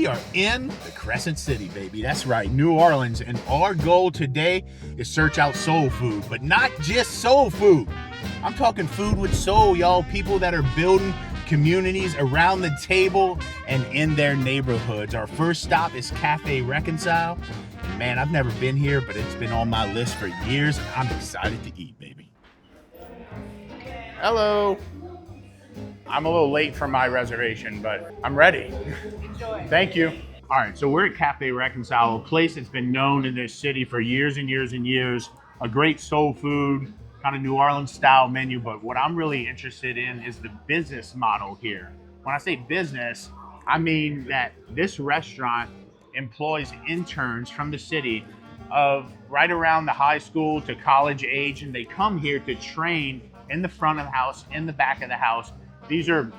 We are in the Crescent City, baby. That's right, New Orleans. And our goal today is search out soul food, but not just soul food. I'm talking food with soul, y'all. People that are building communities around the table and in their neighborhoods. Our first stop is Café Reconcile. And man, I've never been here, but it's been on my list for years. And I'm excited to eat, baby. Hello. I'm a little late for my reservation, but I'm ready. Enjoy. Thank you. All right, so we're at Café Reconcile, a place that's been known in this city for years and years and years. A great soul food, kind of New Orleans style menu, but what I'm really interested in is the business model here. When I say business, I mean that this restaurant employs interns from the city of right around the high school to college age, and they come here to train in the front of the house, in the back of the house. These are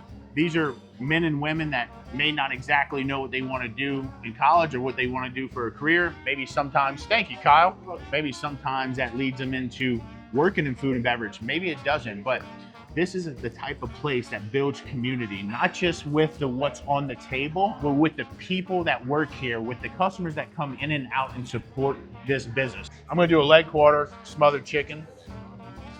men and women that may not exactly know what they want to do in college or what they want to do for a career. Maybe sometimes, thank you, Kyle. Maybe sometimes that leads them into working in food and beverage. Maybe it doesn't, but this is the type of place that builds community, not just with the what's on the table, but with the people that work here, with the customers that come in and out and support this business. I'm gonna do a leg quarter, smothered chicken.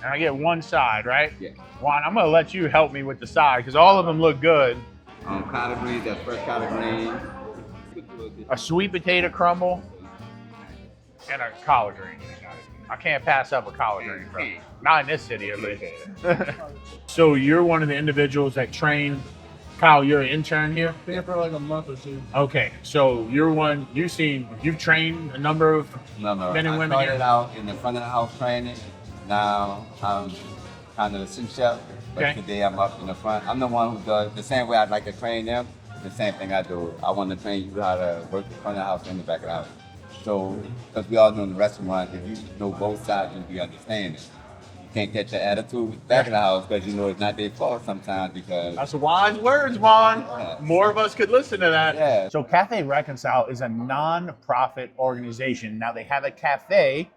And I get one side, right? Yeah. Juan, I'm gonna let you help me with the side because all of them look good. Collard greens, that's fresh collard greens. A sweet potato crumble and a collard green. I can't pass up a collard green crumble. Not in this city, at least. So you're one of the individuals that train. Kyle, you're an intern here? Been here for like a month or two. Okay, so you're one. You've trained a number of men and women I here. started out in the front of the house training. Now I'm kind of the sous chef, but Okay. today I'm up in the front. I'm the one who does the same way I'd like to train them. The same thing I do. I want to train you how to work the front of the house and the back of the house. So, because we all know in the restaurant, if you know both sides, you understand it. You can't catch the attitude with the back of the house because you know it's not their fault sometimes because. That's wise words, Juan. Yeah. More of us could listen to that. Yeah. So Café Reconcile is a non-profit organization. Now they have a cafe,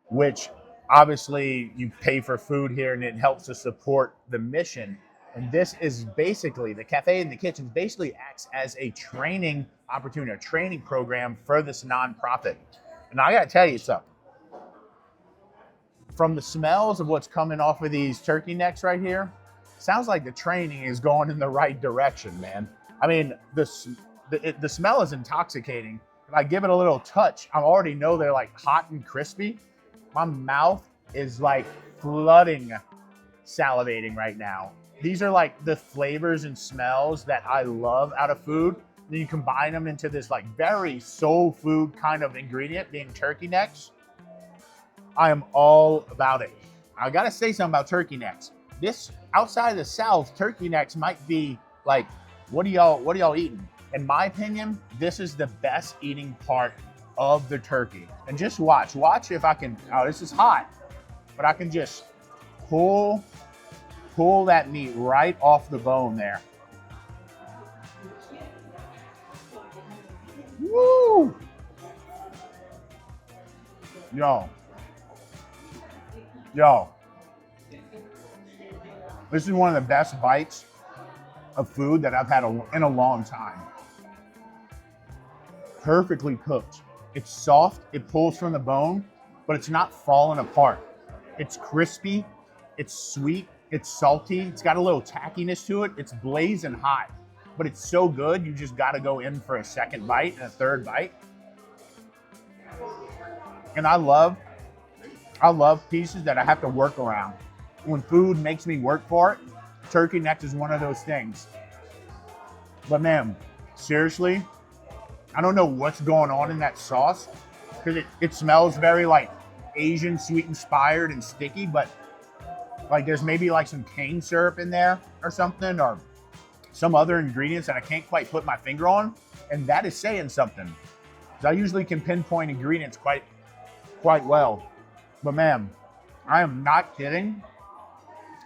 which obviously you pay for food here and it helps to support the mission. And this is basically, the cafe in the kitchen basically acts as a training opportunity, a training program for this nonprofit. And I gotta tell you something. From the smells of what's coming off of these turkey necks right here, sounds like the training is going in the right direction, man. I mean, the smell is intoxicating. If I give it a little touch, I already know they're like hot and crispy. My mouth is like flooding, salivating right now. These are like the flavors and smells that I love out of food. Then you combine them into this like very soul food kind of ingredient, being turkey necks. I am all about it. I gotta say something about turkey necks. This, outside of the South, turkey necks might be like, what are y'all eating? In my opinion, this is the best eating part of the turkey. And just watch if I can, oh, this is hot, but I can just pull that meat right off the bone there. Woo! Yo. This is one of the best bites of food that I've had in a long time. Perfectly cooked. It's soft, it pulls from the bone, but it's not falling apart. It's crispy, it's sweet, it's salty, it's got a little tackiness to it, it's blazing hot, but it's so good, you just gotta go in for a second bite and a third bite. And I love pieces that I have to work around. When food makes me work for it, turkey neck is one of those things. But man, seriously, I don't know what's going on in that sauce because it smells very like Asian sweet inspired and sticky, but like there's maybe like some cane syrup in there or something or some other ingredients that I can't quite put my finger on. And that is saying something. Because I usually can pinpoint ingredients quite well. But man, I am not kidding.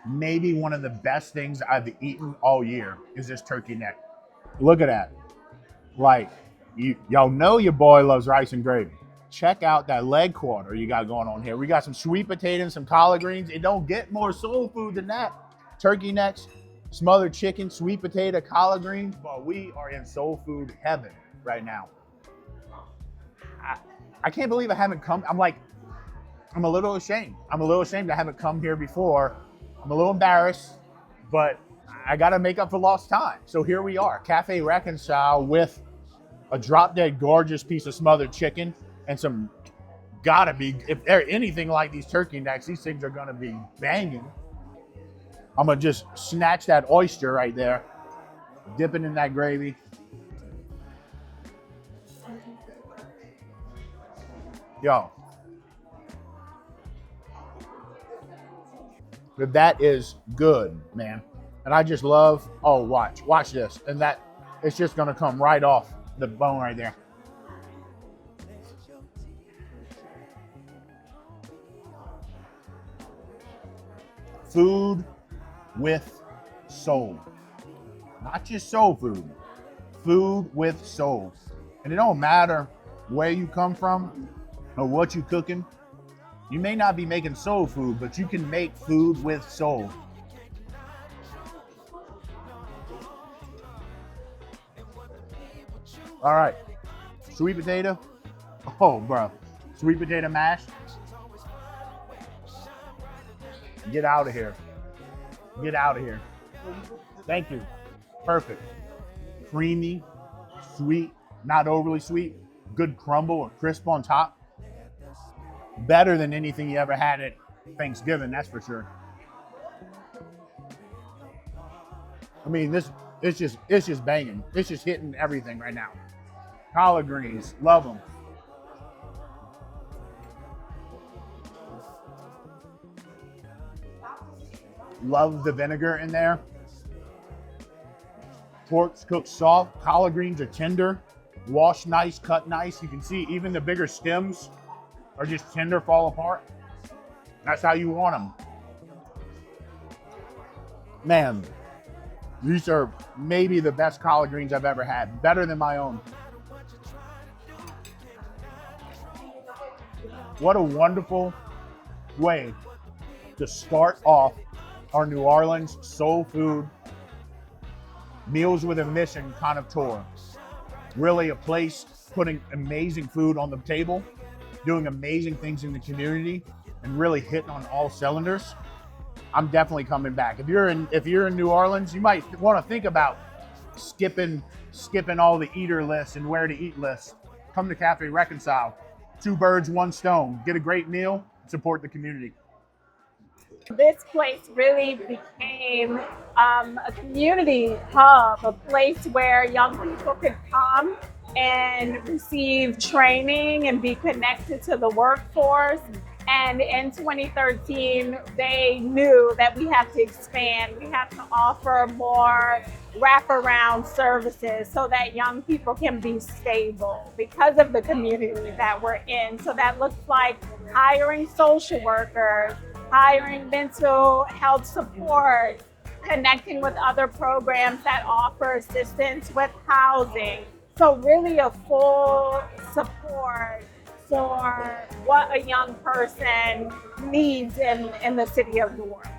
Maybe one of the best things I've eaten all year is this turkey neck. Look at that. Like, y'all know your boy loves rice and gravy. Check out that leg quarter you got going on here. We got some sweet potatoes, some collard greens. It don't get more soul food than that. Turkey necks, smothered chicken, sweet potato, collard greens. But we are in soul food heaven. right now. I can't believe I haven't come. I'm a little ashamed. I'm a little ashamed I haven't come here before. I'm a little embarrassed, but I got to make up for lost time. So here we are, Café Reconcile with a drop-dead gorgeous piece of smothered chicken and some, gotta be, if they're anything like these turkey necks, these things are gonna be banging. I'm gonna just snatch that oyster right there, dip it in that gravy. Yo. That is good, man. And I just love, oh, watch this. And that, it's just gonna come right off the bone right there. Food with soul. Not just soul food. Food with soul. And it don't matter where you come from or what you cooking. You may not be making soul food, but you can make food with soul. All right, sweet potato. Oh, bro, sweet potato mash. Get out of here. Get out of here. Thank you. Perfect. Creamy, sweet, not overly sweet. Good crumble or crisp on top. Better than anything you ever had at Thanksgiving, that's for sure. I mean, it's just banging. It's just hitting everything right now. Collard greens, love them. Love the vinegar in there. Pork's cooked soft. Collard greens are tender, washed nice, cut nice. You can see even the bigger stems are just tender, fall apart. That's how you want them. Man, these are maybe the best collard greens I've ever had. Better than my own. What a wonderful way to start off our New Orleans soul food meals with a mission kind of tour. Really a place putting amazing food on the table, doing amazing things in the community, and really hitting on all cylinders. I'm definitely coming back. If you're in New Orleans, you might want to think about skipping all the eater lists and where to eat lists. Come to Café Reconcile. 2 birds, 1 stone. Get a great meal, support the community. This place really became a community hub, a place where young people could come and receive training and be connected to the workforce. And in 2013, they knew that we have to expand. We have to offer more wraparound services so that young people can be stable because of the community that we're in. So that looks like hiring social workers, hiring mental health support, connecting with other programs that offer assistance with housing. So really a full support for what a young person needs in the city of New Orleans.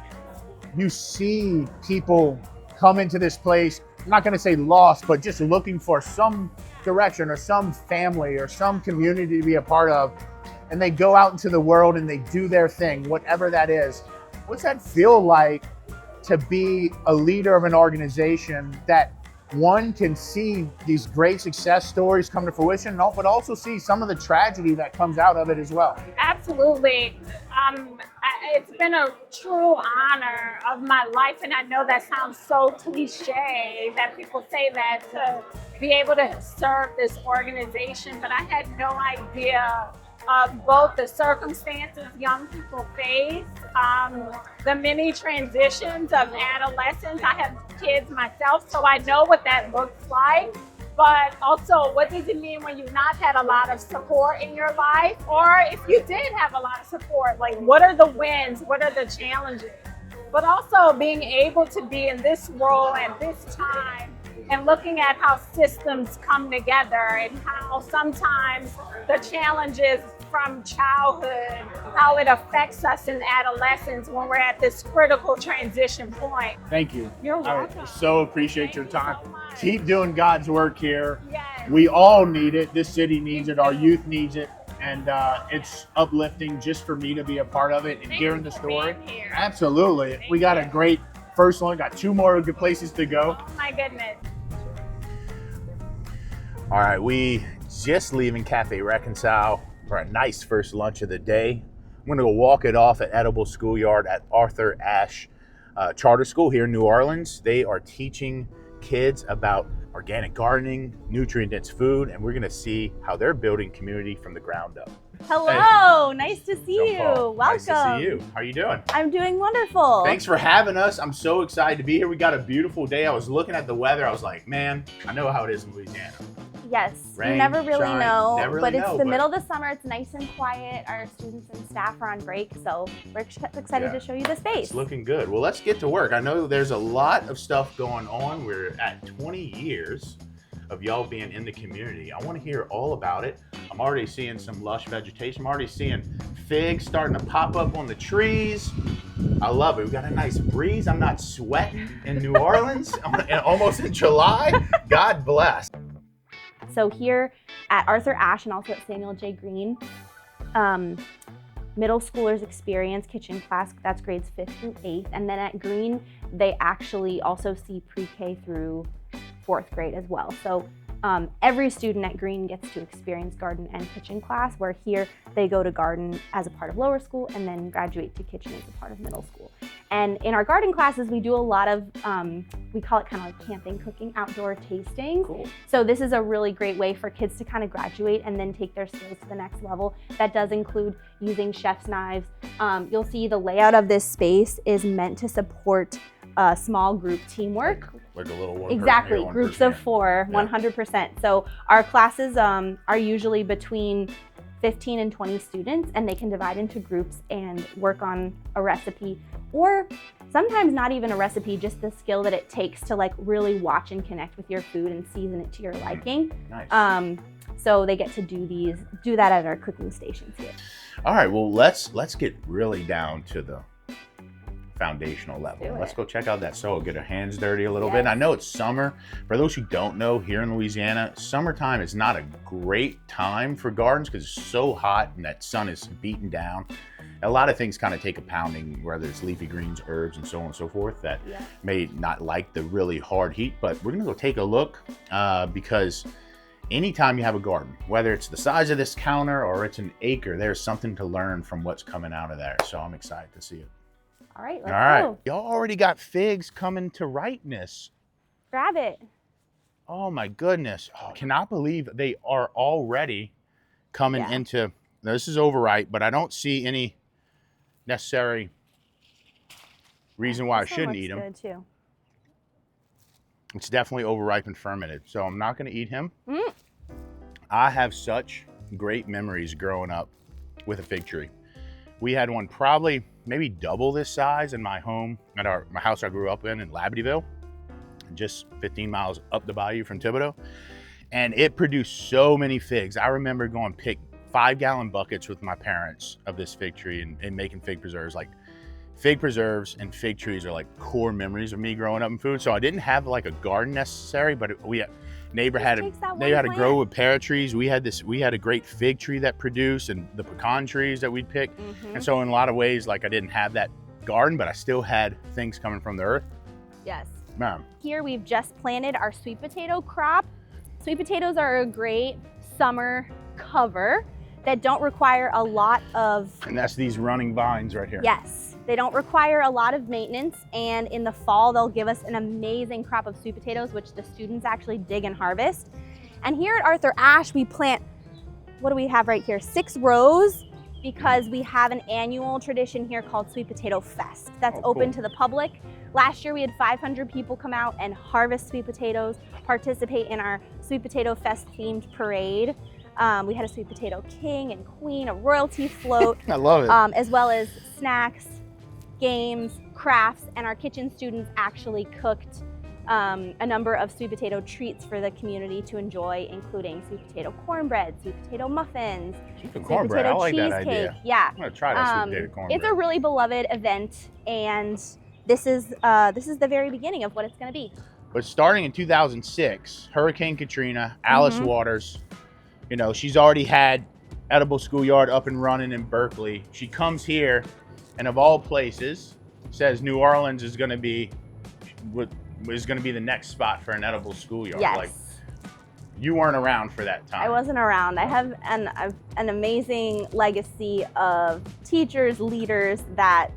You see people come into this place, I'm not gonna say lost, but just looking for some direction or some family or some community to be a part of. And they go out into the world and they do their thing, whatever that is. What's that feel like to be a leader of an organization that one can see these great success stories come to fruition, but also see some of the tragedy that comes out of it as well? Absolutely. It's been a true honor of my life, and I know that sounds so cliche that people say that to be able to serve this organization, but I had no idea of both the circumstances young people face, the many transitions of adolescence. I have kids myself, so I know what that looks like. But also, what does it mean when you've not had a lot of support in your life? Or if you did have a lot of support, like what are the wins? What are the challenges? But also being able to be in this role at this time and looking at how systems come together and how sometimes the challenges from childhood, how it affects us in adolescence when we're at this critical transition point. Thank you. You're welcome. I so appreciate your Thank you time. so much. Keep doing God's work here. Yes. We all need it. This city needs it. Our youth needs it. And it's uplifting just for me to be a part of it and Thank hearing you the for story. being here. Absolutely. Thank We got you. a great first one. Got 2 more good places to go. Oh my goodness. All right, we just leaving Café Reconcile for a nice first lunch of the day. I'm gonna go walk it off at Edible Schoolyard at Arthur Ashe Charter School here in New Orleans. They are teaching kids about organic gardening, nutrient-dense food, and we're gonna see how they're building community from the ground up. Hello, nice to see you. Jean-Paul, Welcome. Nice to see you. How you doing? I'm doing wonderful. Thanks for having us. I'm so excited to be here. We got a beautiful day. I was looking at the weather. I was like, man, I know how it is in Louisiana. Yes, Rain, you never really shine, know, never really but it's know, the but- middle of the summer. It's nice and quiet. Our students and staff are on break, so we're excited Yeah. to show you the space. It's looking good. Well, let's get to work. I know there's a lot of stuff going on. We're at 20 years of y'all being in the community. I want to hear all about it. I'm already seeing some lush vegetation. I'm already seeing figs starting to pop up on the trees. I love it. We got a nice breeze. I'm not sweating in New Orleans. I'm almost in July. God bless. So here at Arthur Ashe and also at Samuel J. Green, middle schoolers experience kitchen class. That's grades 5th through 8th. And then at Green, they actually also see pre-K through 4th grade as well. So every student at Green gets to experience garden and kitchen class, where here they go to garden as a part of lower school and then graduate to kitchen as a part of middle school. And in our garden classes, we do a lot of, we call it kind of like camping, cooking, outdoor tasting. Cool. So this is a really great way for kids to kind of graduate and then take their skills to the next level. That does include using chef's knives. You'll see the layout of this space is meant to support small group teamwork. Like a little one. Exactly, person here, one groups person of here. 4, Yeah. 100%. So our classes are usually between 15 and 20 students, and they can divide into groups and work on a recipe, or sometimes not even a recipe, just the skill that it takes to like really watch and connect with your food and season it to your liking. Nice. So they get to do that at our cooking stations here. All right, well, let's get really down to the foundational level. Do Let's it. go check out that soil, get our hands dirty a little bit. Yes. I know it's summer. For those who don't know, here in Louisiana, summertime is not a great time for gardens because it's so hot and that sun is beating down. A lot of things kind of take a pounding, whether it's leafy greens, herbs, and so on and so forth, that Yeah. may not like the really hard heat. But we're gonna go take a look because anytime you have a garden, whether it's the size of this counter or it's an acre, there's something to learn from what's coming out of there. So I'm excited to see it. All right, let's All right, go. y'all already got figs coming to ripeness. Grab it. Oh my goodness. Oh, cannot believe they are already coming Yeah. into, now this is overripe, but I don't see any necessary reason why I This one shouldn't looks eat them. good too. It's definitely overripe and fermented, so I'm not gonna eat him. Mm. I have such great memories growing up with a fig tree. We had one probably maybe double this size in my home at my house I grew up in Labadeville, just 15 miles up the bayou from Thibodeau. And it produced so many figs. I remember going pick 5-gallon buckets with my parents of this fig tree and making fig preserves. Like fig preserves and fig trees are like core memories of me growing up in food. So I didn't have like a garden necessary, but neighbor had takes that one a plant. grow with pear trees. We had a great fig tree that produced, and the pecan trees that we'd pick. Mhm. And so in a lot of ways, like I didn't have that garden, but I still had things coming from the earth. Yes. Man, Here we've just planted our sweet potato crop. Sweet potatoes are a great summer cover that don't require a lot of, and that's these running vines right here. yes, they don't require a lot of maintenance, and in the fall they'll give us an amazing crop of sweet potatoes, which the students actually dig and harvest. And here at Arthur Ashe, we plant, what do we have right here? 6 rows, because we have an annual tradition here called Sweet Potato Fest that's Oh, open cool. to the public. Last year we had 500 people come out and harvest sweet potatoes, participate in our Sweet Potato Fest themed parade. We had a sweet potato king and queen, a royalty float, I love it. as well as snacks, games, crafts, and our kitchen students actually cooked a number of sweet potato treats for the community to enjoy, including sweet potato cornbread, sweet potato muffins, Sweet sweet potato I like that cheesecake. idea. Yeah. I'm gonna try that sweet potato cornbread. It's a really beloved event, and this is the very beginning of what it's going to be. But starting in 2006, Hurricane Katrina, Alice Waters, you know, she's already had Edible Schoolyard up and running in Berkeley. She comes here, and of all places, says New Orleans is going to be the next spot for an Edible Schoolyard. Yes. Like, you weren't around for that time. I wasn't around. I have an amazing legacy of teachers, leaders that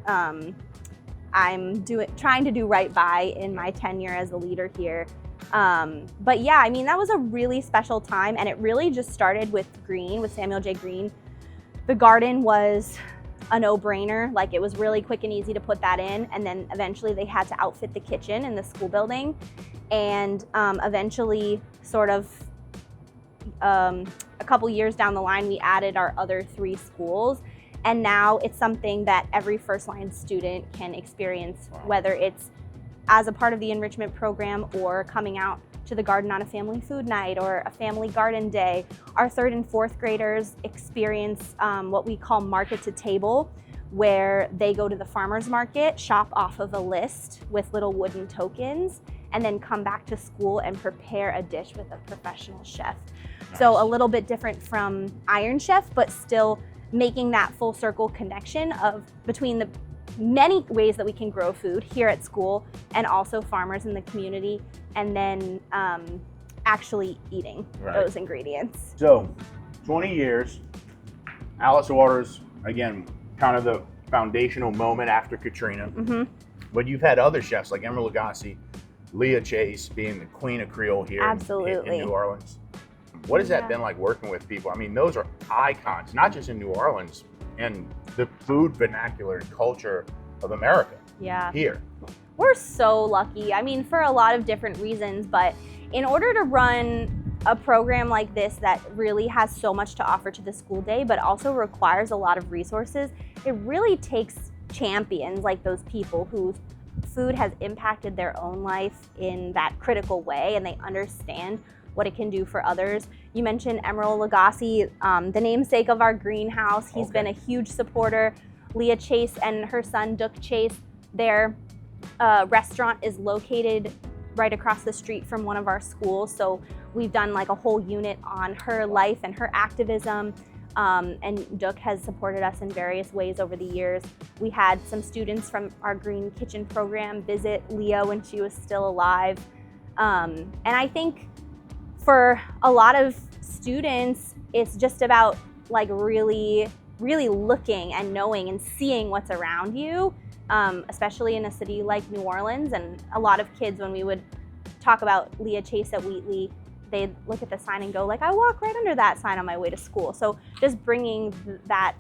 I'm trying to do right by in my tenure as a leader here. But yeah, I mean, that was a really special time, and it really just started with Samuel J. Green. The garden was a no-brainer. Like, it was really quick and easy to put that in, and then eventually they had to outfit the kitchen in the school building, and eventually sort of a couple years down the line, we added our other 3 schools. And now it's something that every first line student can experience, whether it's as a part of the enrichment program or coming out to the garden on a family food night or a family garden day. Our 3rd and 4th graders experience what we call market to table, where they go to the farmer's market, shop off of a list with little wooden tokens, and then come back to school and prepare a dish with a professional chef. Nice. So a little bit different from Iron Chef, but still making that full circle connection between the many ways that we can grow food here at school and also farmers in the community, and then actually eating those ingredients. So 20 years, Alice Waters, again, kind of the foundational moment after Katrina. But you've had other chefs like Emeril Lagasse, Leah Chase being the queen of Creole here in New Orleans. What has that been like working with people? I mean, those are icons, not just in New Orleans, and the food vernacular and culture of America here. We're so lucky. I mean, for a lot of different reasons, but in order to run a program like this that really has so much to offer to the school day, but also requires a lot of resources, it really takes champions like those people whose food has impacted their own life in that critical way, and they understand what it can do for others. You mentioned Emeril Lagasse, the namesake of our greenhouse. He's been a huge supporter. Leah Chase and her son, Duke Chase, their restaurant is located right across the street from one of our schools. So we've done like a whole unit on her life and her activism. And Duke has supported us in various ways over the years. We had some students from our Green Kitchen program visit Leah when she was still alive. And I think for a lot of students, it's just about like really looking and knowing and seeing what's around you, especially in a city like New Orleans. And a lot of kids, when we would talk about Leah Chase at Wheatley, they'd look at the sign and go like, I walk right under that sign on my way to school. So just bringing that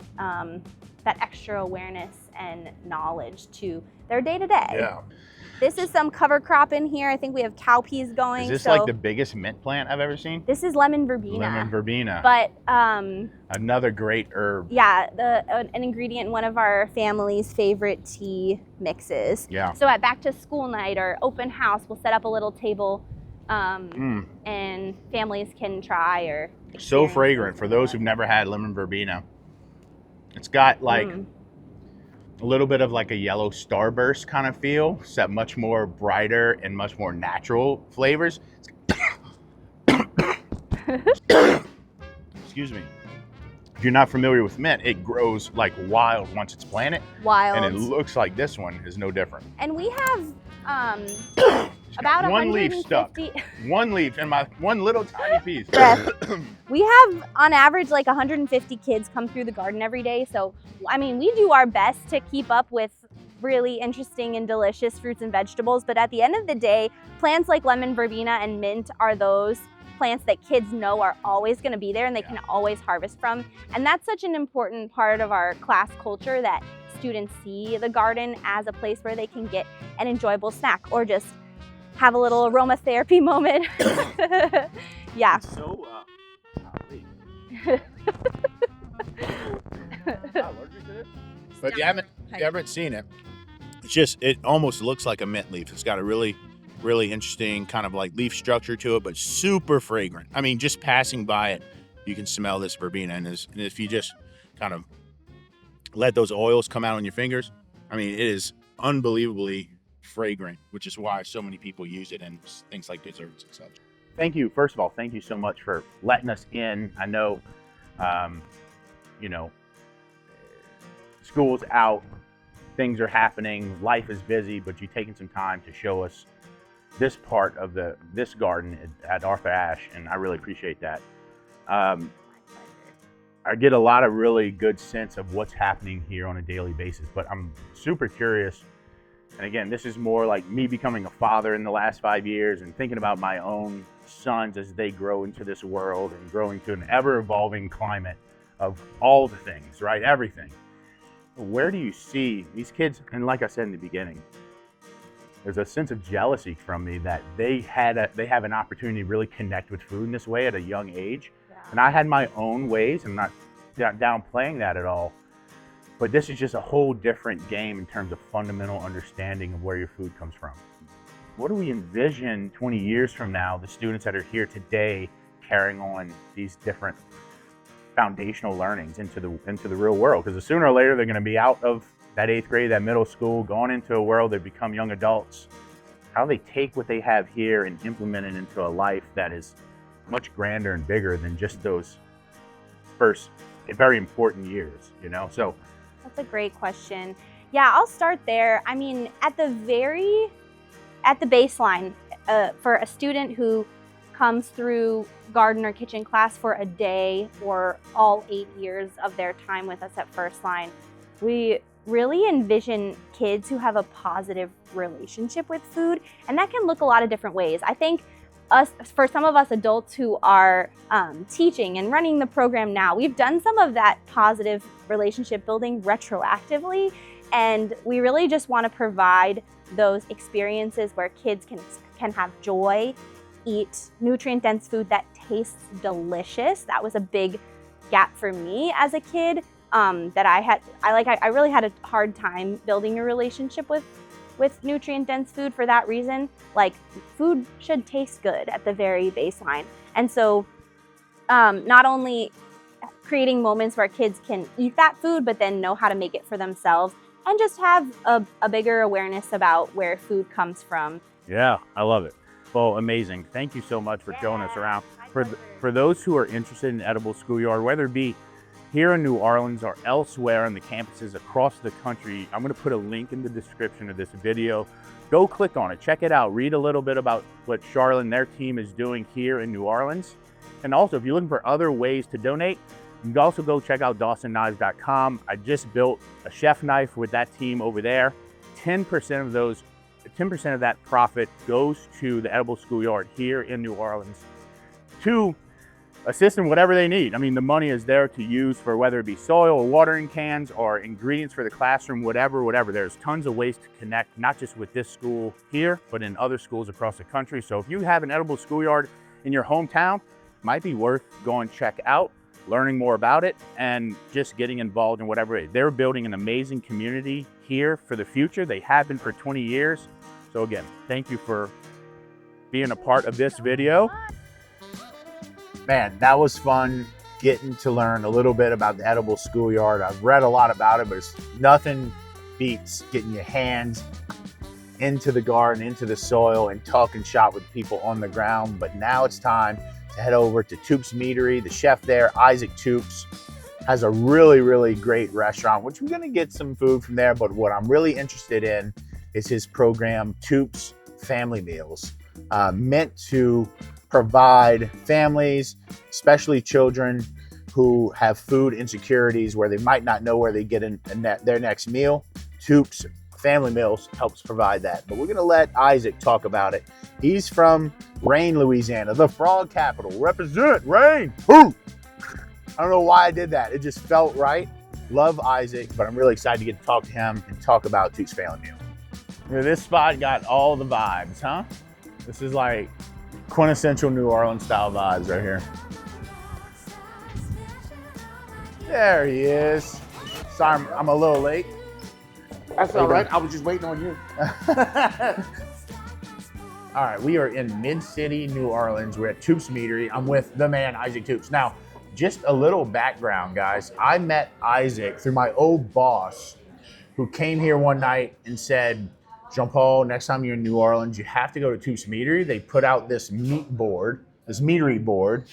extra awareness and knowledge to their day-to-day. Yeah. This is some cover crop in here. I think we have cowpeas going. Is this like the biggest mint plant I've ever seen? This is lemon verbena. Lemon verbena. But another great herb. Yeah, an ingredient in one of our family's favorite tea mixes. Yeah. So at back to school night or open house, we'll set up a little table and families can try or experience. So fragrant for those who've never had lemon verbena. It's got like a little bit of like a yellow starburst kind of feel, except much more brighter and much more natural flavors. Excuse me. If you're not familiar with mint, it grows like wild once it's planted. Wild. And it looks like this one is no different. And we have about one 150 leaf stuck. One leaf in my one little tiny piece. We have on average like 150 kids come through the garden every day. So, I mean, we do our best to keep up with really interesting and delicious fruits and vegetables. But at the end of the day, plants like lemon verbena and mint are those plants that kids know are always going to be there and they can always harvest from. And that's such an important part of our class culture, that students see the garden as a place where they can get an enjoyable snack or just have a little aromatherapy moment. Yeah. It's so but you haven't seen it. It's just, it almost looks like a mint leaf. It's got a really really interesting kind of like leaf structure to it, but super fragrant. I mean, just passing by it, you can smell this verbena. And if you just kind of let those oils come out on your fingers, I mean, it is unbelievably fragrant, which is why so many people use it in things like desserts and such. Thank you. First of all, thank you so much for letting us in. I know, you know, school's out, things are happening, life is busy, but you've taken some time to show us this part of this garden at Arthur Ashe, and I really appreciate that. I get a lot of really good sense of what's happening here on a daily basis, but I'm super curious. And again, this is more like me becoming a father in the last 5 years and thinking about my own sons as they grow into this world and grow into an ever-evolving climate of all the things, right? Everything. Where do you see these kids? And like I said in the beginning, there's a sense of jealousy from me that they have an opportunity to really connect with food in this way at a young age. Yeah. And I had my own ways. I'm not downplaying that at all. But this is just a whole different game in terms of fundamental understanding of where your food comes from. What do we envision 20 years from now, the students that are here today carrying on these different foundational learnings into the real world? Because sooner or later they're going to be out of that 8th grade, that middle school, going into a world, they become young adults. How do they take what they have here and implement it into a life that is much grander and bigger than just those first very important years, you know? So that's a great question. Yeah, I'll start there. I mean, at the baseline, for a student who comes through garden or kitchen class for a day or all 8 years of their time with us at First Line, we really envision kids who have a positive relationship with food, and that can look a lot of different ways. I think for some of us adults who are teaching and running the program now, we've done some of that positive relationship building retroactively, and we really just want to provide those experiences where kids can have joy, eat nutrient-dense food that tastes delicious. That was a big gap for me as a kid. That I really had a hard time building a relationship with nutrient-dense food for that reason. Like, food should taste good at the very baseline. And so not only creating moments where kids can eat that food, but then know how to make it for themselves and just have a bigger awareness about where food comes from. Yeah, I love it. Well, amazing. Thank you so much for showing us around. For those who are interested in Edible Schoolyard, whether it be here in New Orleans or elsewhere on the campuses across the country, I'm going to put a link in the description of this video. Go click on it, check it out, read a little bit about what Charlotte and their team is doing here in New Orleans. And also, if you're looking for other ways to donate, you can also go check out DawsonKnives.com. I just built a chef knife with that team over there. 10% of that profit goes to the Edible Schoolyard here in New Orleans to assist in whatever they need. I mean, the money is there to use for whether it be soil or watering cans or ingredients for the classroom, whatever. There's tons of ways to connect, not just with this school here, but in other schools across the country. So if you have an Edible Schoolyard in your hometown, it might be worth going check out, learning more about it, and just getting involved in whatever it is. They're building an amazing community here for the future. They have been for 20 years. So again, thank you for being a part of this video. Man, that was fun getting to learn a little bit about the Edible Schoolyard. I've read a lot about it, but it's nothing beats getting your hands into the garden, into the soil, and talk and shop with people on the ground. But now it's time to head over to Toups Meatery. The chef there, Isaac Toups, has a really, really great restaurant, which we're gonna get some food from there. But what I'm really interested in is his program, Toups Family Meals, meant to provide families, especially children who have food insecurities where they might not know where they get their next meal. Toups Family Meals helps provide that. But we're gonna let Isaac talk about it. He's from Rain, Louisiana, the frog capital. Represent Rain. Woo! I don't know why I did that. It just felt right. Love Isaac, but I'm really excited to get to talk to him and talk about Toups Family Meal. This spot got all the vibes, huh? This is like quintessential New Orleans style vibes right here. There he is. Sorry, I'm a little late. That's all right. I was just waiting on you. All right, we are in Mid-City, New Orleans. We're at Toups Meatery. I'm with the man, Isaac Toups. Now, just a little background, guys. I met Isaac through my old boss who came here one night and said, Jean-Paul, next time you're in New Orleans, you have to go to Toups Meatery. They put out this meatery board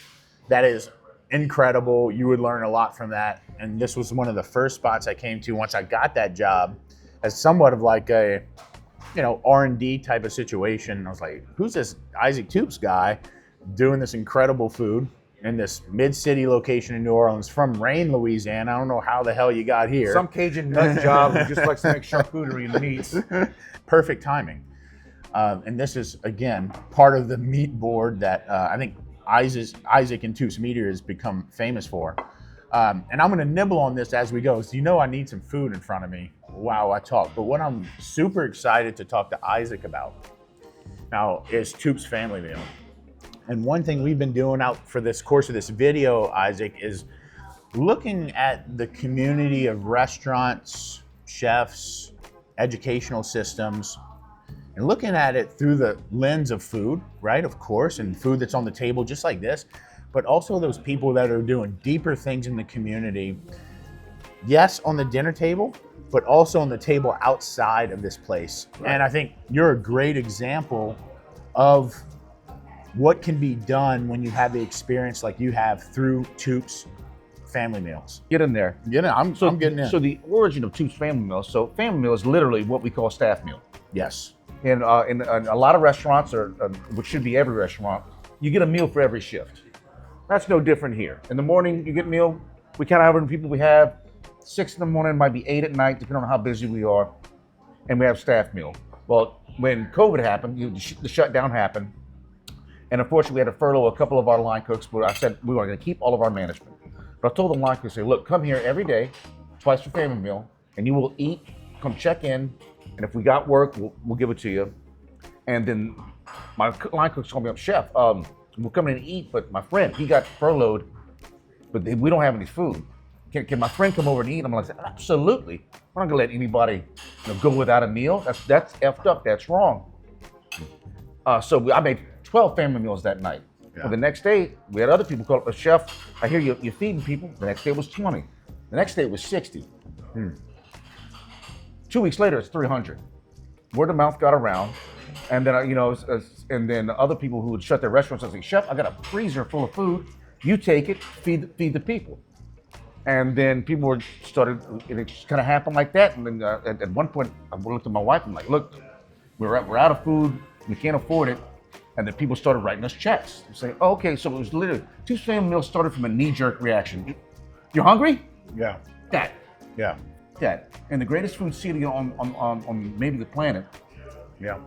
that is incredible. You would learn a lot from that. And this was one of the first spots I came to once I got that job as somewhat of like a, R&D type of situation. I was like, who's this Isaac Toups guy doing this incredible food in this mid-city location in New Orleans from Rain, Louisiana? I don't know how the hell you got here. Some Cajun nut job who just likes to make charcuterie and meats. Perfect timing. And this is, again, part of the meat board that I think Isaac and Toups Meatery has become famous for. And I'm going to nibble on this as we go. So I need some food in front of me while I talk. But what I'm super excited to talk to Isaac about now is Toups Family Meal. And one thing we've been doing out for this course of this video, Isaac, is looking at the community of restaurants, chefs, educational systems, and looking at it through the lens of food, right? Of course, and food that's on the table just like this, but also those people that are doing deeper things in the community. Yes, on the dinner table, but also on the table outside of this place. Right. And I think you're a great example of what can be done when you have the experience like you have through Toups Family Meals. Get in there. I'm getting in. So the origin of Toups Family Meal. So Family Meal is literally what we call staff meal. Yes. In a lot of restaurants, or which should be every restaurant, you get a meal for every shift. That's no different here. In the morning, you get a meal. We count how many people we have. 6 in the morning, might be 8 at night, depending on how busy we are. And we have staff meal. Well, when COVID happened, the shutdown happened. And unfortunately, we had to furlough a couple of our line cooks, but I said we were going to keep all of our management. But I told the line cooks, look, come here every day, twice for family meal, and you will eat, come check in, and if we got work, we'll give it to you. And then my line cooks called me up, chef, we'll come in and eat, but my friend, he got furloughed, but we don't have any food. Can my friend come over and eat? I'm like, absolutely. We're not gonna let anybody go without a meal. That's effed up, that's wrong. So I made 12 family meals that night. Yeah. Well, the next day, we had other people call up, chef, I hear you're feeding people. The next day was 20. The next day was 60. 2 weeks later, it's 300. Word of mouth got around. And then, and then other people who would shut their restaurants, I say, chef, I got a freezer full of food. You take it, feed the people. And then people and it just kind of happened like that. And then at one point, I looked at my wife and I'm like, look, we're out of food. We can't afford it. And then people started writing us checks. I'm saying, oh, okay, so it was literally, Toups Family Meal started from a knee-jerk reaction. You're hungry? Yeah. That. Yeah. That. And the greatest food city on maybe the planet. Yeah.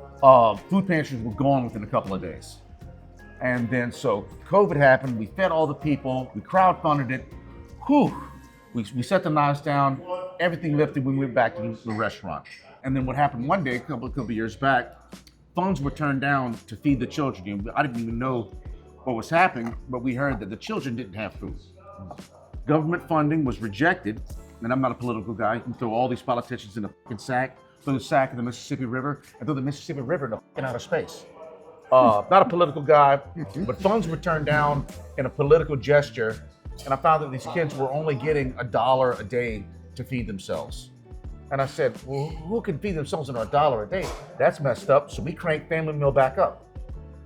Food pantries were gone within a couple of days. And then so COVID happened, we fed all the people, we crowdfunded it. Whew. We set the knives down, everything lifted when we went back to the restaurant. And then what happened one day, a couple of years back, funds were turned down to feed the children. I didn't even know what was happening, but we heard that the children didn't have food. Government funding was rejected, and I'm not a political guy. You can throw all these politicians in a fucking sack, throw the sack in the Mississippi River, and throw the Mississippi River in the fucking outer space. Not a political guy, but funds were turned down in a political gesture, and I found that these kids were only getting $1 a day to feed themselves. And I said, well, who can feed themselves on $1 a day? That's messed up. So we cranked Family Meal back up.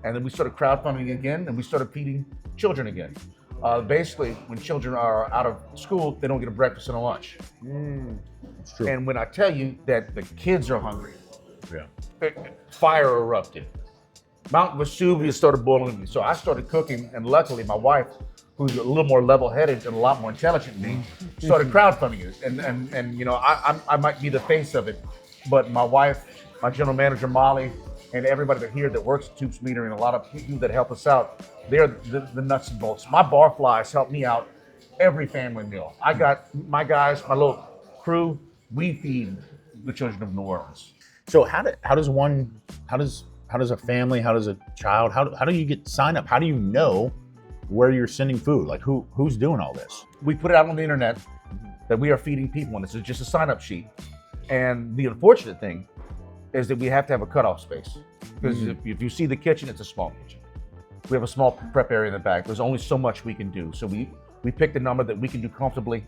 And then we started crowdfunding again, and we started feeding children again. Basically, when children are out of school, they don't get a breakfast and a lunch. It's true. And when I tell you that the kids are hungry, Yeah. Fire erupted. Mount Vesuvius started boiling me. So I started cooking, and luckily my wife, who's a little more level-headed and a lot more intelligent than me, started crowdfunding it. And I might be the face of it, but my wife, my general manager Molly, and everybody that here that works at Toups Meatery, and a lot of people that help us out, they're the nuts and bolts. My barflies help me out every family meal. I got my guys, my little crew. We feed the children of New Orleans. So how does a family, how does a child, how do you get signed up? How do you know where you're sending food? Like who's doing all this? We put it out on the internet that we are feeding people, and it's just a sign-up sheet. And the unfortunate thing is that we have to have a cutoff space. Because if you see the kitchen, it's a small kitchen. We have a small prep area in the back. There's only so much we can do. So we picked a number that we can do comfortably.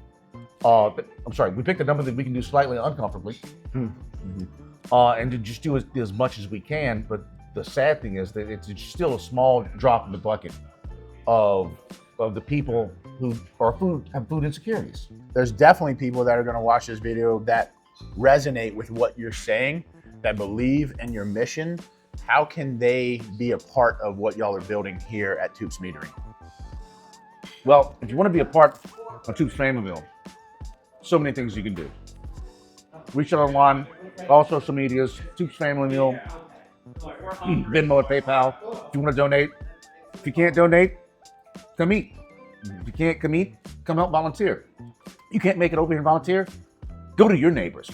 We picked a number that we can do slightly uncomfortably. And to just do as much as we can. But the sad thing is that it's still a small drop in the bucket of the people who have food insecurities. There's definitely people that are going to watch this video that resonate with what you're saying, that believe in your mission. How can they be a part of what y'all are building here at Toups Meatery? Well, if you want to be a part of Toups Family Meal, so many things you can do. Reach out online, all social medias, Toups Family Meal, Venmo, PayPal. If you want to donate, if you can't donate, come eat. If you can't come eat, come help volunteer. You can't make it over here and volunteer, go to your neighbors.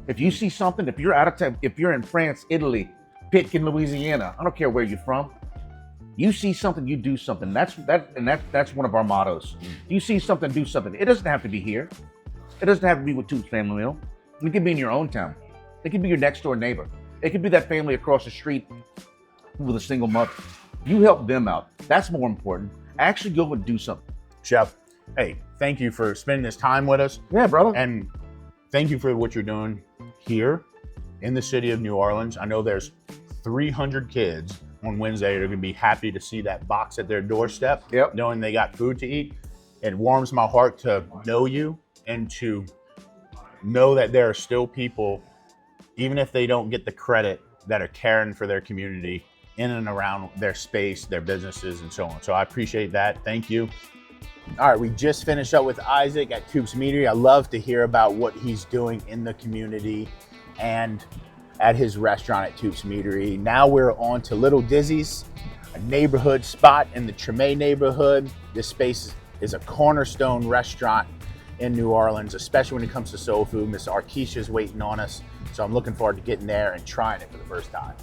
If you see something, if you're out of town, if you're in France, Italy, Pitkin, Louisiana, I don't care where you're from, you see something, you do something. That's one of our mottos. You see something, do something. It doesn't have to be here. It doesn't have to be with Toups Family Meal. It could be in your own town. It could be your next door neighbor. It could be that family across the street with a single mother. You help them out. That's more important. Actually go and do something. Chef, hey, thank you for spending this time with us. Yeah, brother. And thank you for what you're doing here in the city of New Orleans. I know there's 300 kids on Wednesday that are going to be happy to see that box at their doorstep, knowing they got food to eat. It warms my heart to know you and to know that there are still people, even if they don't get the credit, that are caring for their community in and around their space, their businesses, and so on. So I appreciate that. Thank you. All right, we just finished up with Isaac at Toups Meatery. I love to hear about what he's doing in the community and at his restaurant at Toups Meatery. Now we're on to Little Dizzy's, a neighborhood spot in the Tremé neighborhood. This space is a cornerstone restaurant in New Orleans, especially when it comes to soul food. Miss Arkisha's waiting on us, so I'm looking forward to getting there and trying it for the first time.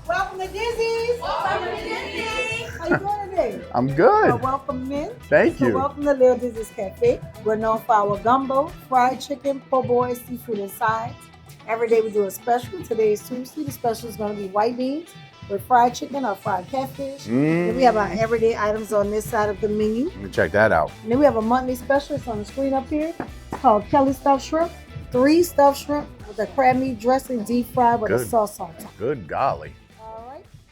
Welcome to Dizzy's. Welcome to Dizzy's. How you doing today? I'm good. Well, welcome in. Thank you. Welcome to Little Dizzy's Cafe. We're known for our gumbo, fried chicken, po' boy, seafood, and sides. Every day we do a special. Today is Tuesday. The special is going to be white beans with fried chicken or fried catfish. Then we have our everyday items on this side of the menu. Let me check that out. And then we have a monthly special. It's on the screen up here. It's called Kelly Stuffed Shrimp. 3 stuffed shrimp with a crab meat dressing, deep fried with a sauce on top. Good golly.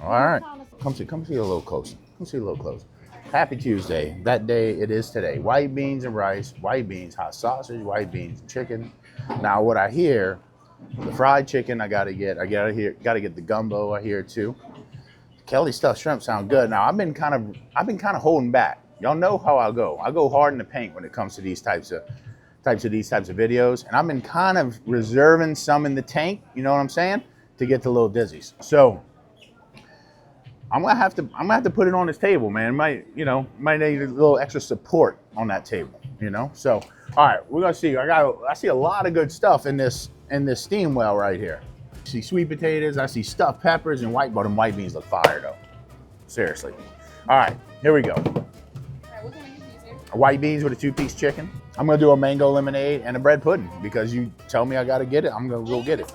All right. Come see a little closer. Come see a little closer. Happy Tuesday. That day it is today. White beans and rice, white beans, hot sausage, white beans, chicken. Now what I hear, the fried chicken I gotta get the gumbo I hear too. Kelly stuffed shrimp sound good. Now I've been kind of holding back. Y'all know how I go. I go hard in the paint when it comes to these types of videos, and I've been kind of reserving some in the tank, you know what I'm saying, to get to Little Dizzy's. So I'm gonna have to put it on this table, man. Might need a little extra support on that table, you know. So all right, we're gonna see. I see a lot of good stuff in this steam well right here. I see sweet potatoes, I see stuffed peppers, and white beans look fire though. Seriously. All right, here we go. White beans with a 2-piece chicken. I'm gonna do a mango lemonade and a bread pudding because you tell me I gotta get it. I'm gonna go get it.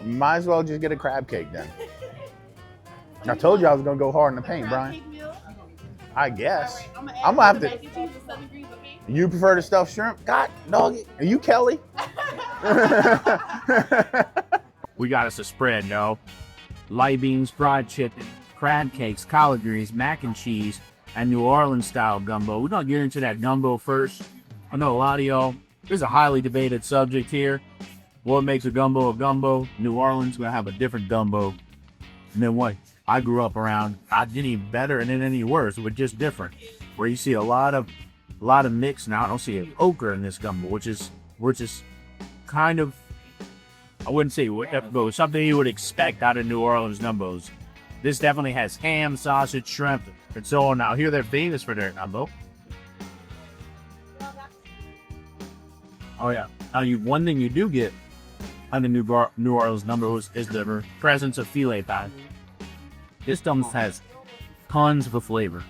Might as well just get a crab cake then. I told you I was gonna go hard in the paint, Brian. I guess. I'm gonna have to. You prefer the stuffed shrimp? God, dog. Are you Kelly? We got us a spread, no? Light beans, fried chicken, crab cakes, collard greens, mac and cheese, and New Orleans style gumbo. We're gonna get into that gumbo first. I know a lot of y'all, there's a highly debated subject here. What makes a gumbo a gumbo? New Orleans gonna have a different gumbo than what I grew up around. I didn't even better and then any worse, but just different. Where you see a lot of mix now. I don't see an okra in this gumbo, which is kind of, I wouldn't say but something you would expect out of New Orleans gumbos. This definitely has ham, sausage, shrimp, and so on. Now here they're famous for their gumbo. Oh yeah. Now one thing you do get on the New Orleans gumbo is the presence of filet pie. This gumbo has tons of flavor.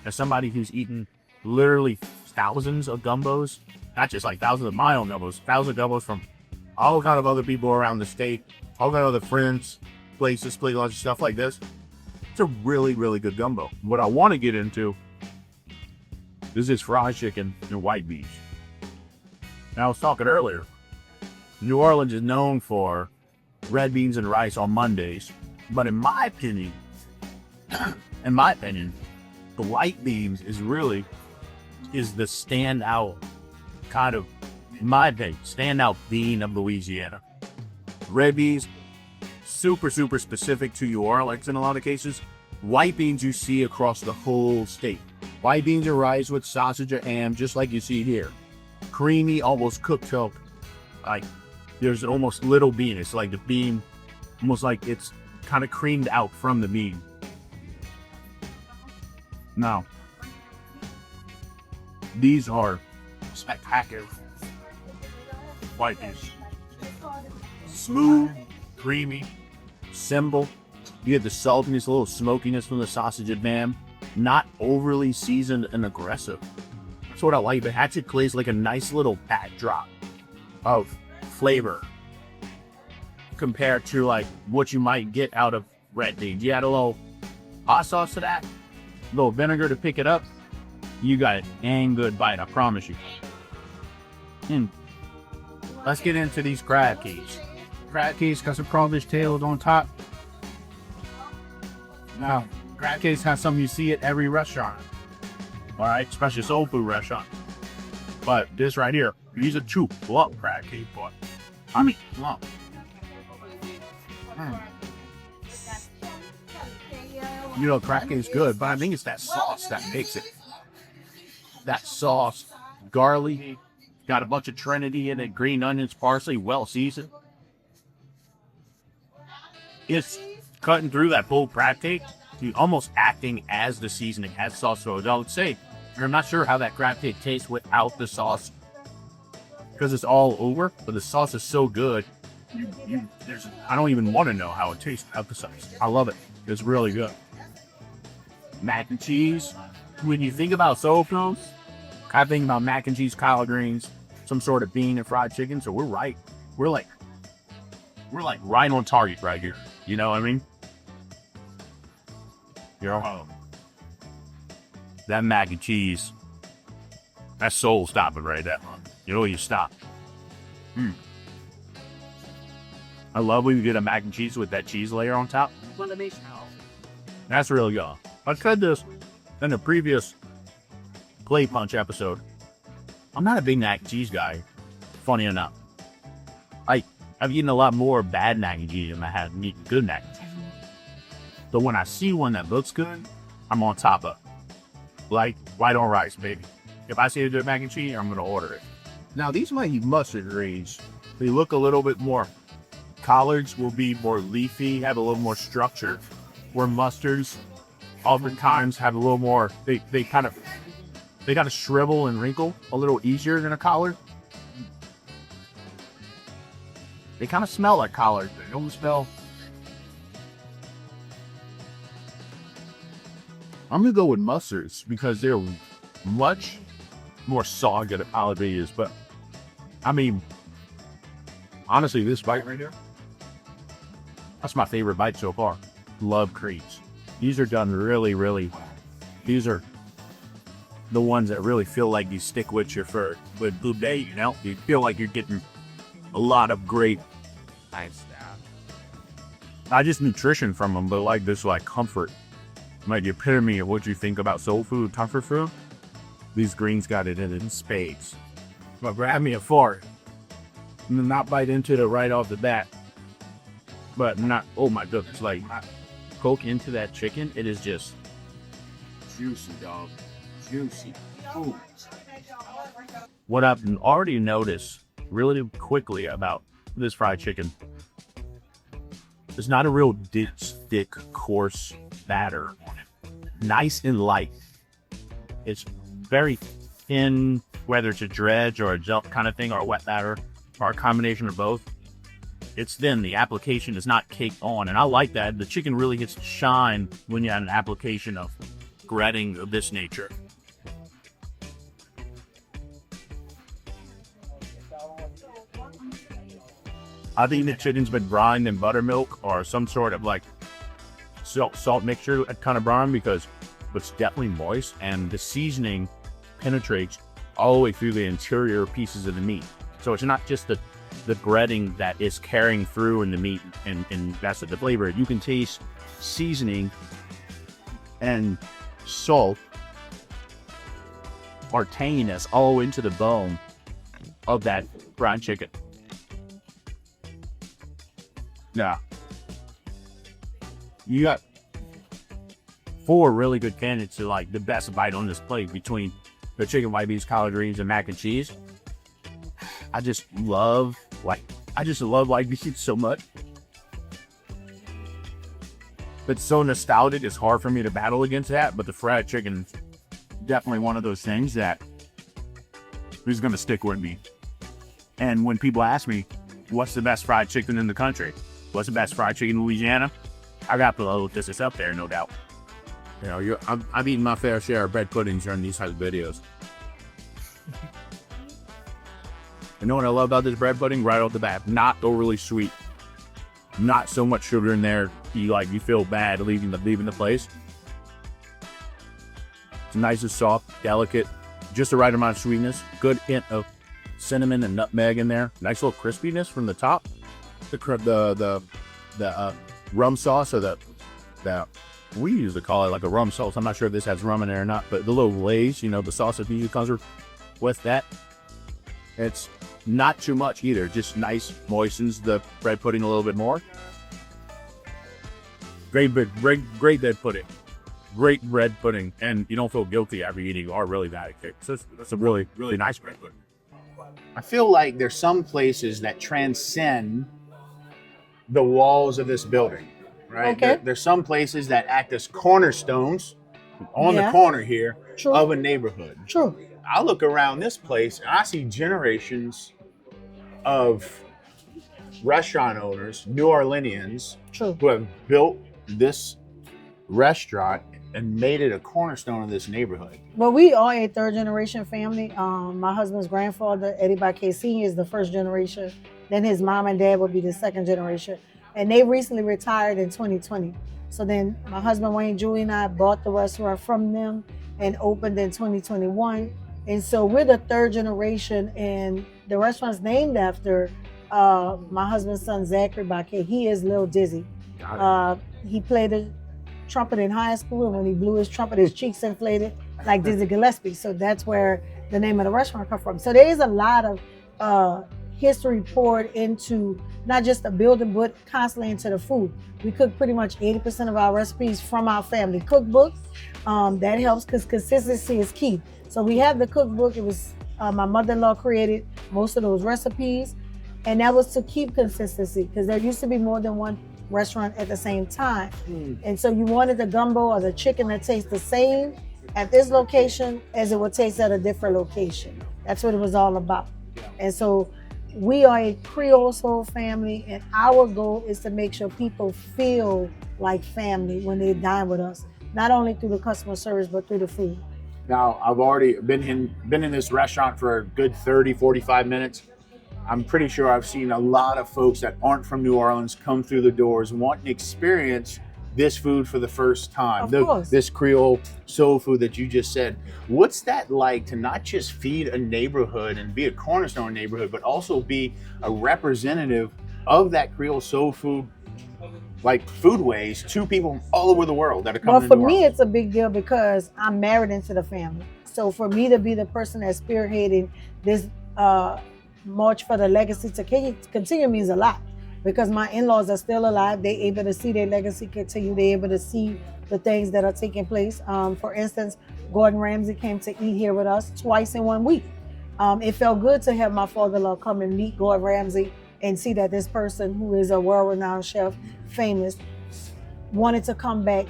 As somebody who's eaten literally thousands of gumbos, not just like thousands of mile gumbos, thousands of gumbos from all kind of other people around the state, all kind of other friends, places, play lunch, stuff like this. It's a really, really good gumbo. What I want to get into is this fried chicken and white beans. Now, I was talking earlier, New Orleans is known for red beans and rice on Mondays, but in my opinion, the white beans is the standout kind of, in my opinion, standout bean of Louisiana. Red beans, super, super specific to New Orleans in a lot of cases. White beans you see across the whole state. White beans and rice with sausage or ham, just like you see here. Creamy, almost cooked till, like, there's almost little bean. It's like the bean, almost like it's kind of creamed out from the bean. Now, these are spectacular white beans. Smooth, creamy, simple. You get the saltiness, a little smokiness from the sausage and ham. Not overly seasoned and aggressive. That's what I like. It actually plays like a nice little backdrop of flavor compared to like what you might get out of red beans. You add a little hot sauce to that, a little vinegar to pick it up. You got a dang good bite, I promise you. Let's get into these crab cakes. Crab cakes got some crawfish tails on top. Now, crab cakes have something you see at every restaurant. All right, especially soul food restaurant. But this right here, these are two plump crab cake, boy. I mean, plump. You know, crab cake is good, but I think it's that sauce that makes it. That sauce, garlic, got a bunch of Trinity in it, green onions, parsley, well seasoned. It's cutting through that full crab cake, almost acting as the seasoning, as sauce. So I would say, I'm not sure how that crab cake tastes without the sauce, because it's all over, but the sauce is so good. I don't even want to know how it tastes without the sauce. I love it. It's really good. Mac and cheese. When you think about soul food, I think about mac and cheese, collard greens, some sort of bean and fried chicken. So we're right. We're like right on target right here. You know what I mean? That mac and cheese, that's soul stopping right there. You know, you stop. I love when you get a mac and cheese with that cheese layer on top. That's really good. I said this in a previous Play Punch episode. I'm not a big mac and cheese guy, funny enough. I've eaten a lot more bad mac and cheese than I have eaten good mac and cheese. So when I see one that looks good, I'm on top of. Like white on rice, baby. If I see a good mac and cheese, I'm gonna order it. Now these might be mustard greens. They look a little bit more. Collards will be more leafy, have a little more structure. Where mustards oftentimes have a little more. They kind of shrivel and wrinkle a little easier than a collard. They kind of smell like collard. They don't smell. I'm gonna go with mustards because they're much more soggy than a collard is. But I mean, honestly, this bite right here, that's my favorite bite so far. Love creams. These are done really, really well. These are the ones that really feel like you stick with you for with Blue Day, you know? You feel like you're getting a lot of great, not just nutrition from them, but like this like comfort. Like the epitome of what you think about soul food, comfort food. These greens got it in spades. But grab me a fork and not bite into it right off the bat. But not, oh my goodness, like poke into that chicken, it is just juicy, dog. Juicy. Ooh. What I've already noticed really quickly about this fried chicken, it's not a real thick, coarse batter. Nice and light. It's very thin, whether it's a dredge or a gel kind of thing, or a wet batter, or a combination of both. It's thin. The application is not caked on, and I like that. The chicken really gets to shine when you have an application of breading of this nature. I think the chicken's been brined in buttermilk or some sort of like salt mixture kind of brine, because it's definitely moist and the seasoning penetrates all the way through the interior pieces of the meat. So it's not just the breading that is carrying through in the meat and that's the flavor. You can taste seasoning and salt or tanginess all into the bone of that fried chicken. Yeah. You got 4 really good candidates to like the best bite on this plate between the chicken, white beans, collard greens, and mac and cheese. I just love white beans so much. It's so nostalgic, it's hard for me to battle against that, but the fried chicken is definitely one of those things that is gonna stick with me. And when people ask me, what's the best fried chicken in the country? What's the best fried chicken in Louisiana? I got to this is up there, no doubt. You know, I've eaten my fair share of bread puddings during these types of videos. You know what I love about this bread pudding? Right off the bat, not overly sweet. Not so much sugar in there, you feel bad leaving the place. It's nice and soft, delicate, just the right amount of sweetness. Good hint of cinnamon and nutmeg in there. Nice little crispiness from the top. The rum sauce, or the we usually call it like a rum sauce. I'm not sure if this has rum in there or not, but the little glaze, you know, the sauce that usually comes with that. It's not too much either, just nice, moistens the bread pudding a little bit more. Great bread pudding. Great bread pudding, and you don't feel guilty after eating or really bad. So that's a really, really nice bread pudding. I feel like there's some places that transcend the walls of this building, right? Okay. There's some places that act as cornerstones on the Yeah. corner here True. of a neighborhood. True. I look around this place and I see generations of restaurant owners, New Orleanians, True. who have built this restaurant and made it a cornerstone of this neighborhood. Well, we are a 3rd generation family. My husband's grandfather, Eddie Baquet Sr., is the 1st generation. Then his mom and dad would be the 2nd generation. And they recently retired in 2020. So then my husband, Wayne, Julie, and I bought the restaurant from them and opened in 2021. And so we're the 3rd generation, and the restaurant's named after my husband's son, Zachary Baquet. He is Lil Dizzy. He played the trumpet in high school, and when he blew his trumpet, his cheeks inflated like Dizzy Gillespie. So that's where the name of the restaurant comes from. So there is a lot of history poured into not just the building, but constantly into the food. We cook pretty much 80% of our recipes from our family cookbook. That helps because consistency is key. So we have the cookbook. It was my mother-in-law created most of those recipes, and that was to keep consistency because there used to be more than one restaurant at the same time. And so you wanted the gumbo or the chicken that tastes the same at this location as it would taste at a different location. That's what it was all about. And so we are a Creole soul family, and our goal is to make sure people feel like family when they dine with us, not only through the customer service, but through the food. Now, I've already been in this restaurant for a good 30, 45 minutes. I'm pretty sure I've seen a lot of folks that aren't from New Orleans come through the doors wanting to experience this food for the first time. Of course. This Creole soul food that you just said. What's that like to not just feed a neighborhood and be a cornerstone neighborhood, but also be a representative of that Creole soul food, like foodways, to people all over the world that are coming Well, to for New me, Orleans? it's a big deal because I'm married into the family. So for me to be the person that's spearheading this march for the legacy to continue means a lot, because my in-laws are still alive. They're able to see their legacy continue. They're able to see the things that are taking place. For instance, Gordon Ramsay came to eat here with us twice in 1 week. It felt good to have my father-in-law come and meet Gordon Ramsay and see that this person who is a world-renowned chef, famous, wanted to come back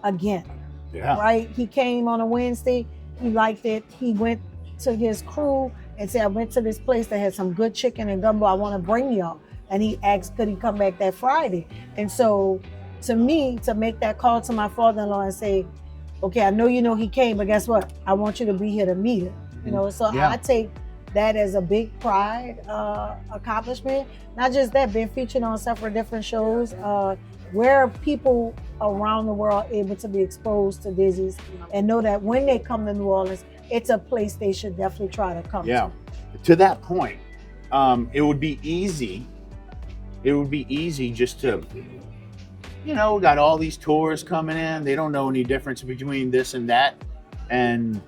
again. Yeah. Right? He came on a Wednesday. He liked it. He went to his crew and said, I went to this place that had some good chicken and gumbo. I want to bring y'all. And he asked, could he come back that Friday? And so to me, to make that call to my father-in-law and say, okay, I know you know he came, but guess what? I want you to be here to meet him. You know, so Yeah. I take that is a big pride accomplishment. Not just that, been featured on several different shows where people around the world are able to be exposed to Dizzy's and know that when they come to New Orleans, it's a place they should definitely try to come to. To that point, it would be easy. It would be easy just to, you know, we got all these tourists coming in. They don't know any difference between this and that, and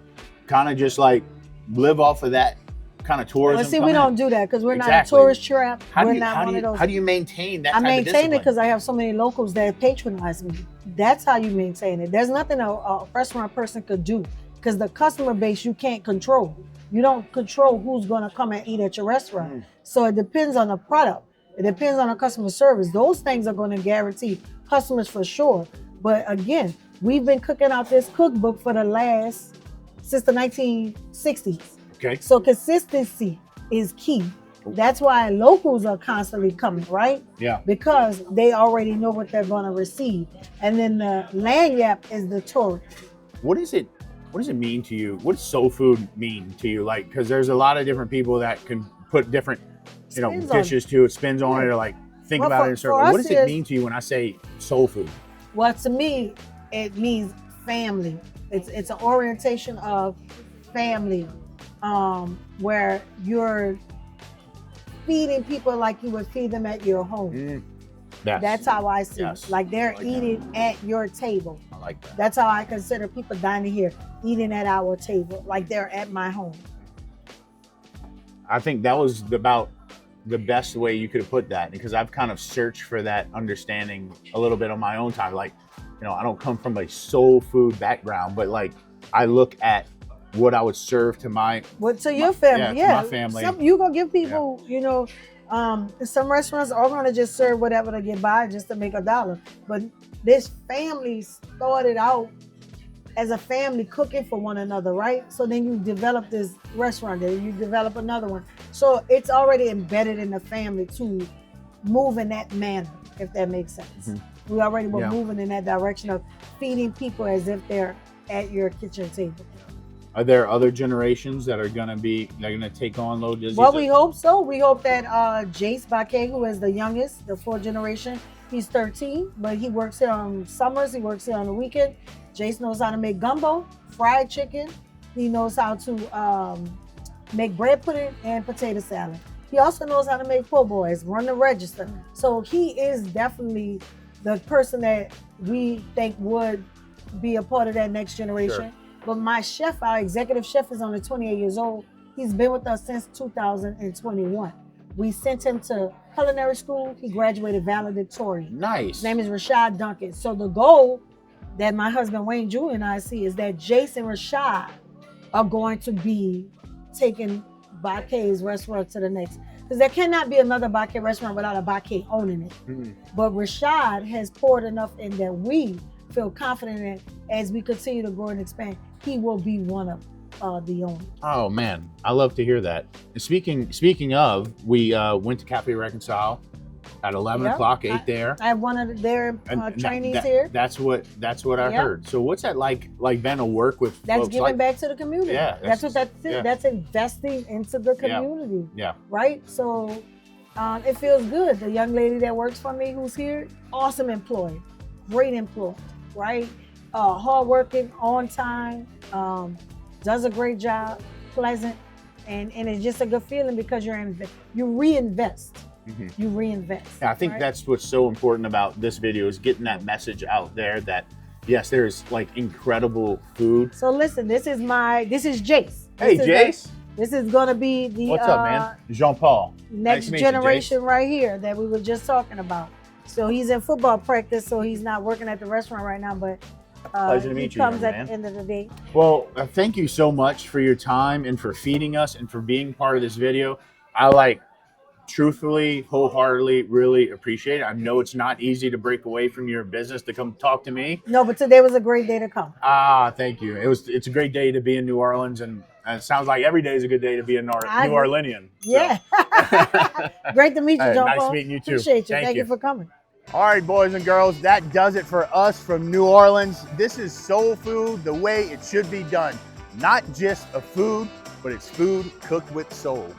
kind of just like live off of that kind of tourism. Well, see, we don't do that because we're not a Exactly. tourist trap. How We're do you, not how, one do you, of those. how do you maintain that I type of maintain discipline? it because I have so many locals that patronize me. That's how you maintain it. There's nothing a restaurant person could do because the customer base you can't control. You don't control who's going to come and eat at your restaurant. So it depends on the product. It depends on the customer service. Those things are going to guarantee customers for sure. But again, we've been cooking out this cookbook for since the 1960s. Okay. So consistency is key. That's why locals are constantly coming, right? Yeah. Because they already know what they're going to receive. And then the lanyard is the tourist. What does it mean to you? What does soul food mean to you? Like, because there's a lot of different people that can put different, you know, Spins on dishes to it, spins on it, or like think Well, about for- it in a certain for way. What us does it is- mean to you when I say soul food? Well, to me, it means family. It's an orientation of family, where you're feeding people like you would feed them at your home. That's how I see Yes. it. Like they're I like eating at your table. I like that. That's how I consider people dining here, eating at our table, like they're at my home. I think that was about the best way you could have put that, because I've kind of searched for that understanding a little bit on my own time. Like, you know, I don't come from a soul food background, but like I look at what I would serve to my To your family, to my family. You gonna give people, you know, some restaurants are gonna just serve whatever to get by just to make $1. But this family started out as a family cooking for one another, right? So then you develop this restaurant, then you develop another one. So it's already embedded in the family to move in that manner, if that makes sense. We already were moving in that direction of feeding people as if they're at your kitchen table. Are there other generations that are gonna take on Low Dizzy? Well, we hope so. We hope that Jace Baquet, who is the youngest, the fourth generation, he's 13, but he works here on summers. He works here on the weekend. Jace knows how to make gumbo, fried chicken. He knows how to make bread pudding and potato salad. He also knows how to make po' boys, run the register. So he is definitely the person that we think would be a part of that next generation. Sure. But my chef, our executive chef, is only 28 years old. He's been with us since 2021. We sent him to culinary school. He graduated valedictorian. Nice. His name is Rashad Duncan. So the goal that my husband Wayne Jr. and I see is that Jason Rashad are going to be taking Baquet's restaurant to the next. Because there cannot be another Baquet restaurant without a Baquet owning it. But Rashad has poured enough in that we feel confident that as we continue to grow and expand, he will be one of the owners. Oh man, I love to hear that. Speaking of, we went to Café Reconcile at 11 o'clock, ate there. I have one of their trainees here. That's what I heard. So what's that like Ben to work with That's folks giving like back to the community. Yeah, that's what that's yeah. That's investing into the community. Yeah. Right? So it feels good. The young lady that works for me who's here, awesome employee, great employee, right? Hardworking, on time, does a great job, pleasant, and it's just a good feeling because you reinvest. You reinvest. Yeah, I think that's what's so important about this video is getting that message out there that yes, there's like incredible food. So listen, this is Jace. Hey, Jace. This is gonna be the What's up, man? Jean-Paul. Next Nice to meet you, generation Jace. right here that we were just talking about. So he's in football practice, so he's not working at the restaurant right now, but Pleasure to he meet you, comes young at man. the end of the day. Well, thank you so much for your time and for feeding us and for being part of this video. I truthfully, wholeheartedly, really appreciate it. I know it's not easy to break away from your business to come talk to me. No, but today was a great day to come. Thank you. It's a great day to be in New Orleans, and it sounds like every day is a good day to be a New Orleanian. So. Yeah. Great to meet you, Hey, John nice Paul. meeting you too. Appreciate you. Thank Thank you. you for coming. All right, boys and girls, that does it for us from New Orleans. This is soul food the way it should be done. Not just a food, but it's food cooked with soul.